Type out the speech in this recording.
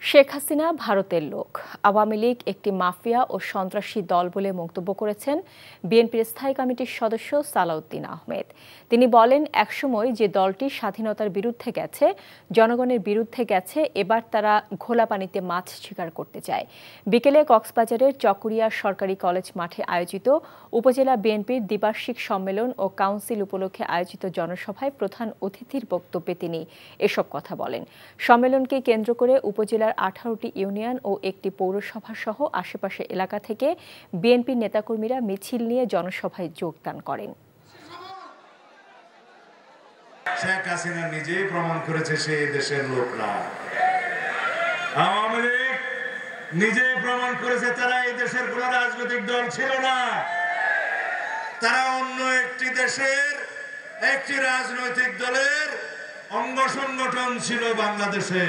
শেখ হাসিনা ভারতের লোক, আওয়ামী লীগ একটি মাফিয়া ও সন্ত্রাসী দল বলে মন্তব্য করেছেন বিএনপির স্থায়ী কমিটির সদস্য সালাউদ্দিন আহমেদ। তিনি বলেন, একসময় যে দলটি স্বাধীনতার বিরুদ্ধে গেছে, জনগণের বিরুদ্ধে গেছে, এবার তারা ঘোলা পানিতে মাছ শিকার করতে চায়। বিকেলে কক্সবাজারের চকরিয়া সরকারি কলেজ মাঠে আয়োজিত উপজেলা বিএনপির দ্বিবার্ষিক সম্মেলন ও কাউন্সিল উপলক্ষে আয়োজিত জনসভায় প্রধান অতিথির বক্তব্যে তিনি এসব কথা বলেন। সম্মেলনকে কেন্দ্র করে উপজেলার 18টি ইউনিয়ন ও একটি পৌরসভা সহ আশেপাশের এলাকা থেকে বিএনপির নেতাকর্মীরা মিছিল নিয়ে জনসভায় যোগদান করেন। শেখ হাসিনা নিজেই প্রমাণ করেছে সে দেশের লোক না। আওয়ামী লীগ নিজেই প্রমাণ করেছে তারা এই দেশের কোন রাজনৈতিক দল ছিল না। তারা অন্য একটি দেশের একটি রাজনৈতিক দলের অঙ্গ সংগঠন ছিল বাংলাদেশে।